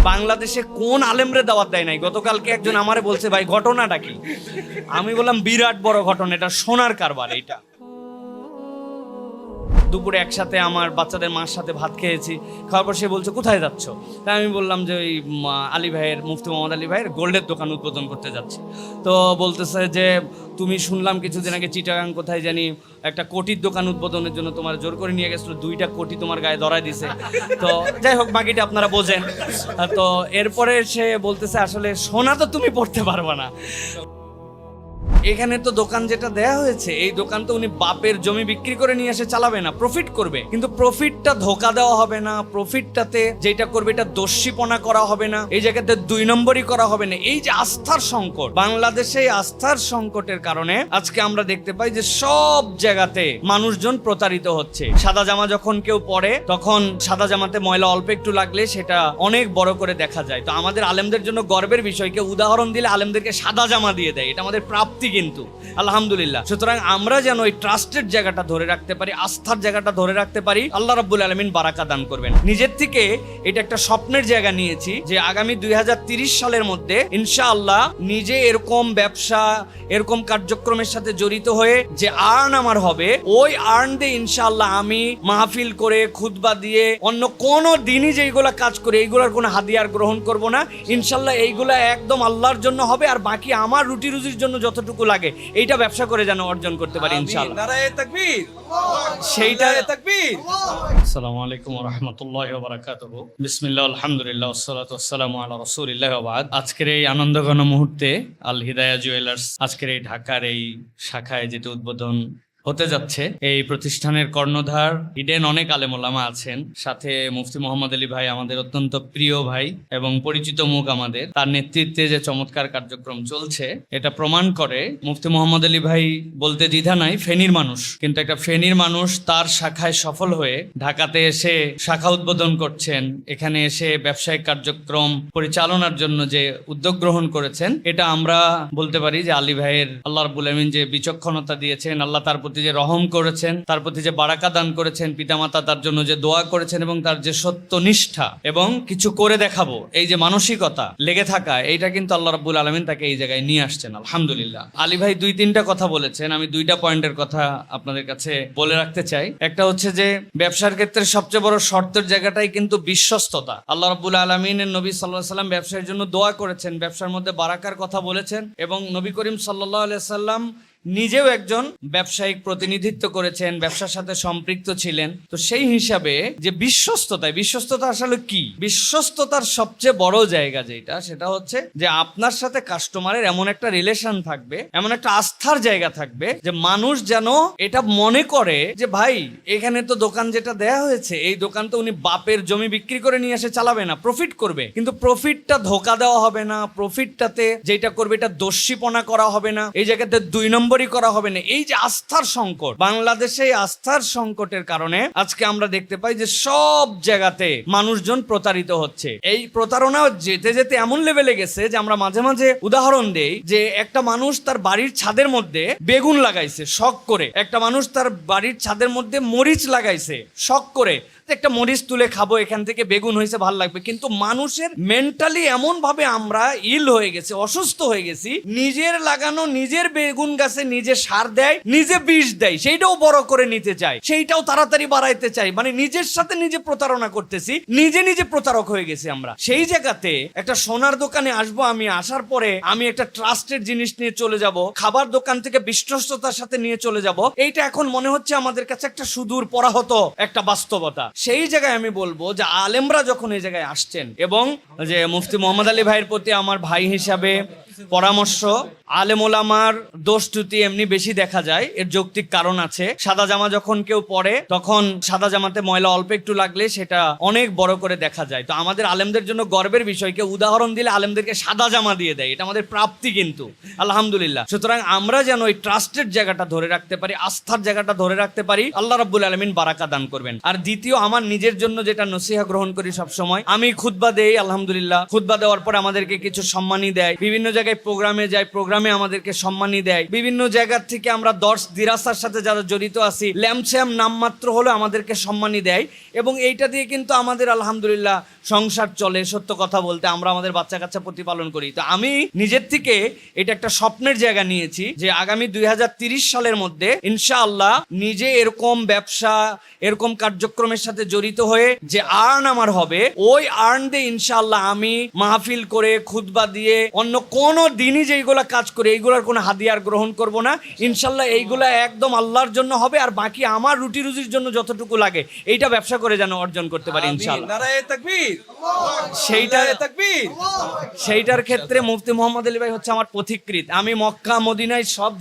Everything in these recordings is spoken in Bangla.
বাংলাদেশে কোন আলেমরে দাওয়াত দেয় নাই? গতকালকে একজন আমারে বলছে, ভাই ঘটনাটা কি? আমি বললাম বিরাট বড় ঘটনা, এটা সোনার কারবার। এইটা দুপুরে একসাথে আমার বাচ্চাদের মার সাথে ভাত খেয়েছি, খাওয়ার পর সে বলছে কোথায় যাচ্ছ? তাই আমি বললাম যে ওই আলী ভাইয়ের, মুফতি মোহাম্মদ আলী ভাইয়ের গোল্ডের দোকান উদ্বোধন করতে যাচ্ছি। তো বলতেছে যে তুমি শুনলাম কিছুদিন আগে চিটাগাং কোথায় জানি একটা কোটির দোকান উদ্বোধনের জন্য তোমার জোর করে নিয়ে গেছিল, 2টা কোটি তোমার গায়ে ধরায় দিছে। তো যাই হোক, বাকিটা আপনারা বোঝেন। তো এরপরে সে বলতেছে আসলে সোনা তো তুমি পড়তে পারবা না, এখানে তো দোকান যেটা দেয়া হয়েছে, এই দোকান তো উনি বাপের জমি বিক্রি করে নিয়ে এসে চালাবে না, প্রফিট করবে। কিন্তু প্রফিটটা ধোকা দেওয়া হবে না, প্রফিটটাতে যেটা করবে এটা দস্যিপনা করা হবে না, এই জায়গাতে 2 নম্বরই করা হবে না। এই যে আস্থার সংকট, বাংলাদেশে আস্থার সংকটের কারণে আজকে আমরা দেখতে পাই যে সব জায়গাতে মানুষজন প্রতারিত হচ্ছে। সাদা জামা যখন কেউ পরে, তখন সাদা জামাতে ময়লা অল্প একটু লাগলে সেটা অনেক বড় করে দেখা যায়। তো আমাদের আলেমদের জন্য গর্বের বিষয়কে উদাহরণ দিলে আলেমদেরকে সাদা জামা দিয়ে দেয়, এটা আমাদের প্রাপ্তি কিন্তু, আলহামদুলিল্লাহ। সুতরাং আমরা যেন ওই ট্রাস্টের জায়গাটা ধরে রাখতে পারি, আস্থার জায়গাটা ধরে রাখতে পারি, আল্লাহ রাব্বুল আলামিন বারাকা দান করবেন। নিজের থেকে এটা একটা স্বপ্নের জায়গা নিয়েছি যে আগামী 2030 সালের মধ্যে ইনশাআল্লাহ নিজে এরকম ব্যবসা, এরকম কার্যক্রমের সাথে জড়িত হয়ে যে আর্ন আমার হবে, ওই আর্ন দিয়ে ইনশাআল্লাহ আমি মাহফিল করে, খুতবা দিয়ে, অন্য কোনো দিনই যেইগুলা কাজ করে এইগুলার কোনো হাদিয়ার গ্রহণ করব না। ইনশাআল্লাহ এইগুলা একদম আল্লাহর জন্য হবে, আর বাকি আমার রুটি রুজির জন্য যতটুকু লাগে এইটা ব্যবসা করে যেন অর্জন করতে পারি ইনশাআল্লাহ। নারায়ে তাকবীর, সেইটা তাকবীর। আসসালামু আলাইকুম ওয়া রাহমাতুল্লাহি ওয়া বারাকাতুহু। বিসমিল্লাহ, আলহামদুলিল্লাহ, ওয়াসসালাতু ওয়াসসালামু আলা রাসূলিল্লাহ ওয়া বাদ। আজকের এই আনন্দঘন মুহূর্তে আল হিদায়াহ জুয়েলার্স আজকের এই ঢাকার এই শাখায় যেটা উদ্বোধন হতে যাচ্ছে, এই প্রতিষ্ঠানের কর্ণধার ইডেন অনেক আলেম ওলামা আছেন, সাথে মুফতি মোহাম্মদ আলী ভাই আমাদের অত্যন্ত প্রিয় ভাই এবং পরিচিত মুখ আমাদের। তার নেতৃত্বে যে চমৎকার কার্যক্রম চলছে এটা প্রমাণ করে মুফতি মোহাম্মদ আলী ভাই বলতে দ্বিধা নাই, ফেনীর মানুষ, কিন্তু একটা ফেনীর মানুষ তার শাখায় সফল হয়ে ঢাকাতে এসে শাখা উদ্বোধন করছেন, এখানে এসে ব্যবসায়িক কার্যক্রম পরিচালনার জন্য যে উদ্যোগ গ্রহণ করেছেন, এটা আমরা বলতে পারি যে আলী ভাইয়ের আল্লাহ রাব্বুল আমিন যে বিচক্ষণতা দিয়েছেন, আল্লাহ তার যে রহম করেছেন, তার প্রতি যে বারাকা দান করেছেন, পিতামাতা তার জন্য যে দোয়া করেছেন, এবং তার যে সত্যনিষ্ঠা এবং কিছু করে দেখাবো এই যে মানসিকতা লেগে থাকা, এইটা কিন্তু আল্লাহ রাব্বুল আলামিন তাকে এই জায়গায় নিয়ে আসছেন, আলহামদুলিল্লাহ। আলী ভাই 2-3টা কথা বলেছেন, আমি 2টা পয়েন্টের কথা আপনাদের কাছে বলে রাখতে চাই। একটা হচ্ছে যে ব্যবসার ক্ষেত্রে সবচেয়ে বড় শর্তের জায়গাটাই কিন্তু বিশ্বস্ততা। আল্লাহ রাব্বুল আলামিনের নবী সাল্লাল্লাহু আলাইহি সাল্লাম ব্যবসার জন্য দোয়া করেছেন, ব্যবসার মধ্যে বারাকার কথা বলেছেন, এবং নবী করিম সাল্লাল্লাহু আলাইহি সাল্লাম নিজেও একজন ব্যবসায়িক প্রতিনিধিত্ব করেছেন, ব্যবসার সাথে সম্পৃক্ত ছিলেন। তো সেই হিসাবে যে বিশ্বস্ততা আসলে কি? বিশ্বস্ততার সবচেয়ে বড় জায়গা যেটা, সেটা হচ্ছে যে আপনার সাথে কাস্টমারের এমন একটা রিলেশন থাকবে, এমন একটা আস্থার জায়গা থাকবে যে মানুষ যেন এটা মনে করে যে ভাই এখানে তো দোকান যেটা দেয়া হয়েছে, এই দোকান তো উনি বাপের জমি বিক্রি করে নিয়ে এসে চালাবে না, প্রফিট করবে। কিন্তু প্রফিটটা ধোকা দেওয়া হবে না, প্রফিটটাতে যেটা করবে এটা দস্যিপনা করা হবে না, এই জায়গাতে 2 নম্বর করা হবে না। এই যে আস্থার সংকট, বাংলাদেশে আস্থার সংকটের কারণে আজকে আমরা দেখতে পাই যে সব জায়গাতে মানুষজন প্রতারিত হচ্ছে। এই প্রতারণা যেতে যেতে এমন লেভেলে গেছে যে আমরা মাঝে মাঝে উদাহরণ দেই যে একটা মানুষ তার বাড়ির ছাদের মধ্যে বেগুন লাগাইছে শখ করে, একটা মানুষ তার বাড়ির ছাদের মধ্যে মরিচ লাগাইছে শখ করে, একটা মরিচ তুলে খাবো, এখান থেকে বেগুন হয়েছে ভালো লাগবে। কিন্তু মানুষের মেন্টালি এমন ভাবে আমরা ইল হয়ে গেছে, অসুস্থ হয়ে গেছি, নিজের লাগানো নিজের বেগুন গাছে নিজে সার দেয়, নিজে বিষ দেয়, সেইটাও বড় করে নিতে চায়, সেইটাও তাড়াতাড়ি বাড়াইতে চাই, মানে নিজের সাথে নিজে প্রতারণা করতেছি, নিজে প্রতারক হয়ে গেছি আমরা। সেই জায়গাতে একটা সোনার দোকানে আসবো, আমি আসার পরে আমি একটা ট্রাস্টের জিনিস নিয়ে চলে যাব, খাবার দোকান থেকে বিশ্বস্ততার সাথে নিয়ে চলে যাব, এইটা এখন মনে হচ্ছে আমাদের কাছে একটা সুদূর পরাহত একটা বাস্তবতা। সেই জায়গায় আমি বলবো যে আলেমরা যখন এই জায়গায় আসছেন, এবং যে মুফতি মোহাম্মদ আলী ভাইয়ের প্রতি আমার ভাই হিসাবে পরামর্শ, আলেম ওলামার দোষ ত্রুটি এমনি বেশি দেখা যায়, এর যৌক্তিক কারণ আছে। সাদা জামা যখন কেউ পরে, তখন সাদা জামাতে ময়লা অল্প একটু লাগলে সেটা অনেক বড় করে দেখা যায়। তো আমাদের আলেমদের জন্য গর্বের বিষয়কে উদাহরণ দিলে আলেমদেরকে সাদা জামা দিয়ে দেয়, এটা আমাদের প্রাপ্তি কিন্তু, আলহামদুলিল্লাহ। সুতরাং আমরা যেন ওই ট্রাস্টের জায়গাটা ধরে রাখতে পারি, আস্থার জায়গাটা ধরে রাখতে পারি, আল্লাহ রাব্বুল আলামিন বারাকা দান করবেন। আর দ্বিতীয়, আমার নিজের জন্য যেটা নসিহা গ্রহণ করি সবসময়, আমি খুতবা দেই, আলহামদুলিল্লাহ। খুতবা দেওয়ার পর আমাদেরকে কিছু সম্মানী দেয়, বিভিন্ন জায়গায় জায়গায় প্রোগ্রামে যাই, প্রোগ্রামে আমাদেরকে সম্মানী দেয়। বিভিন্ন জায়গা থেকে আমরা দর্শ দিরাসার সাথে যারা জড়িত আছি, ল্যামস্যাম নামমাত্র হলে আমাদেরকে সম্মানী দেয়, এবং এইটা দিয়ে কিন্তু আমাদের আলহামদুলিল্লাহ সংসার চলে। সত্য কথা বলতে আমরা আমাদের বাচ্চা কাচ্চা প্রতিপালন করি। তো আমি নিজের থেকে এটা একটা স্বপ্নের জায়গা নিয়েছি যে আগামী 2030 সালের মধ্যে ইনশাআল্লাহ নিজে এরকম ব্যবসা, এরকম কার্যক্রমের সাথে জড়িত হয়ে যে আর্ন আমার হবে, ওই আর্ন দিয়ে ইনশাআল্লাহ আমি মাহফিল করে, খুতবা দিয়ে, অন্য কোন দিনই যেইগুলা কাজ করে এইগুলার কোনো হাদিয়ার গ্রহণ করব না। ইনশাআল্লাহ এইগুলা একদম আল্লাহর জন্য হবে, আর বাকি আমার রুটি রুজির জন্য যতটুকু লাগে এইটা ব্যবসা করে যেন অর্জন করতে পারি ইনশাআল্লাহ। নারায়ে তাকবীর, সেইটার ক্ষেত্রে মুফতি মোহাম্মদ আলী ভাই হচ্ছে আমার পথিকৃৎ। আমি মক্কা মদিনায় সব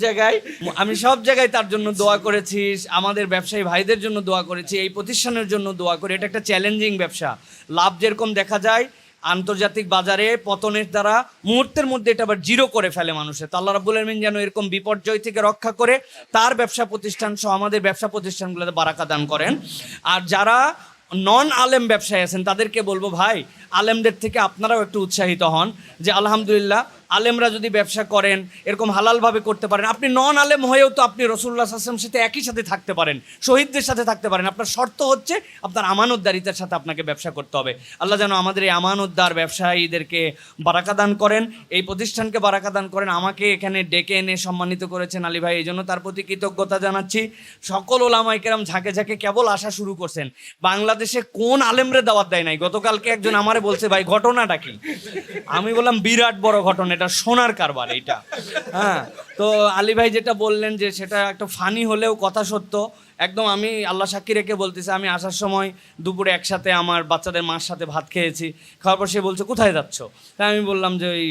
জায়গায় তার জন্য দোয়া করেছি, আমাদের ব্যবসায়ী ভাইদের জন্য দোয়া করেছি, এই প্রতিষ্ঠানের জন্য দোয়া করি। এটা একটা চ্যালেঞ্জিং ব্যবসা। লাভ যেরকম দেখা যায় আন্তর্জাতিক বাজারে পতনের দ্বারা মুহূর্তের মধ্যে এটা আবার জিরো করে ফেলে মানুষের। তো আল্লাহ রাব্বুল আলামিন যেন এরকম বিপর্যয় থেকে রক্ষা করে তার ব্যবসা প্রতিষ্ঠান সহ আমাদের ব্যবসা প্রতিষ্ঠানগুলোতে বারাকা দান করেন। আর যারা নন আলেম ব্যবসায়ী আছেন তাদেরকে বলবো, ভাই আলেমদের থেকে আপনারাও একটু উৎসাহিত হন যে আলহামদুলিল্লাহ আলেমরা যদি ব্যবসা করেন, এরকম হালালভাবে করতে পারেন, আপনি নন আলেম হয়েও তো আপনি রাসূলুল্লাহ সাল্লাল্লাহু আলাইহি ওয়াসাল্লামের সাথে একই সাথে থাকতে পারেন, শহীদদের সাথে থাকতে পারেন। আপনার শর্ত হচ্ছে আপনার আমানতদারিতার সাথে আপনাকে ব্যবসা করতে হবে। আল্লাহ যেন আমাদের এই আমানতদার ব্যবসায়ীদেরকে বারাকা দান করেন, এই প্রতিষ্ঠানকে বারাকা দান করেন। আমাকে এখানে ডেকে এনে সম্মানিত করেছেন আলী ভাই, এই জন্য তার প্রতি কৃতজ্ঞতা জানাচ্ছি। সকল ওলামায়ে কেরাম ঝাঁকে ঝাঁকে কেবল আসা শুরু করছেন। বাংলাদেশে কোন আলেমরে দাওয়াত দেয় নাই? গতকালকে একজন আমারে বলছে, ভাই ঘটনাটা কি? আমি বললাম বিরাট বড় ঘটনা, এটা সোনার কারবার এইটা। হ্যাঁ, তো আলী ভাই যেটা বললেন যে সেটা একটা ফানি হলেও কথা সত্য একদম। আমি আল্লাহ সাক্ষী রেখে বলতেছি, আমি আসার সময় দুপুরে একসাথে আমার বাচ্চাদের মার সাথে ভাত খেয়েছি। খাওয়ার পর সে বলছে কোথায় যাচ্ছ? তাই আমি বললাম যে ওই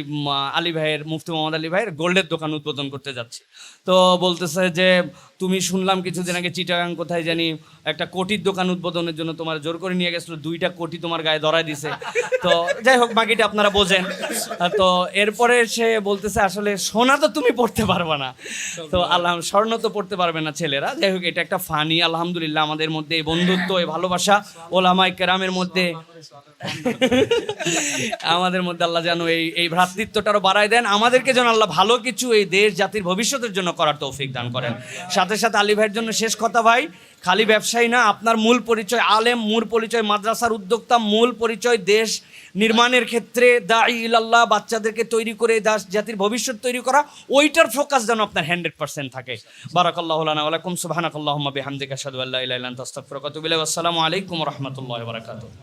আলী ভাইয়ের, মুফতি মোহাম্মদ আলী ভাইয়ের গোল্ডের দোকান উদ্বোধন করতে যাচ্ছি। তো বলতেছে যে তুমি শুনলাম কিছুদিন আগে চিটাগাং কোথায় জানি একটা কোটির দোকান উদ্বোধনের জন্য তোমার জোর করে নিয়ে গেছিলো, 2টা কোটি তোমার গায়ে ধরায় দিছে। তো যাই হোক, বাকিটা আপনারা বোঝেন। তো এরপরে সে বলতেছে আসলে সোনা তো তুমি পড়তে পারবে না, তো আল্লাহ স্বর্ণ তো পড়তে পারবে না ছেলেরা। যাই হোক, এটা একটা ফানি। আলহামদুলিল্লাহ আমাদের মধ্যে এই বন্ধুত্ব, এই ভালোবাসা ওলামায়ে কেরামের মধ্যে আমাদের মধ্যে আল্লাহ যেন এই ভ্রাতৃত্বটারও বাড়ায় দেন। আমাদেরকে যেন আল্লাহ ভালো কিছু এই দেশ জাতির ভবিষ্যতের জন্য করার তৌফিক দান করেন। সাথে সাথে আলী ভাইয়ের জন্য শেষ কথা, ভাই খালি ব্যবসায়ী না, আপনার মূল পরিচয় আলেম, মূল পরিচয় মাদ্রাসার উদ্যোক্তা, মূল পরিচয় দেশ নির্মাণের ক্ষেত্রে দাঈ ইলাল্লাহ, বাচ্চাদেরকে তৈরি করে দেশ জাতির ভবিষ্যৎ তৈরি করা, ওইটার ফোকাস যেন আপনার 100% থাকে। বারাকাল্লাহু লানা ওয়া লাকুম, সুবহানাকাল্লাহুম্মা বিহামদিকা আশহাদু আল্লা ইলাহা ইল্লা আনতা আস্তাগফিরুকা ওয়া আতুবু ইলাইক। আসসালামু আলাইকুম ওয়া রাহমাতুল্লাহি ওয়া বারাকাতুহু।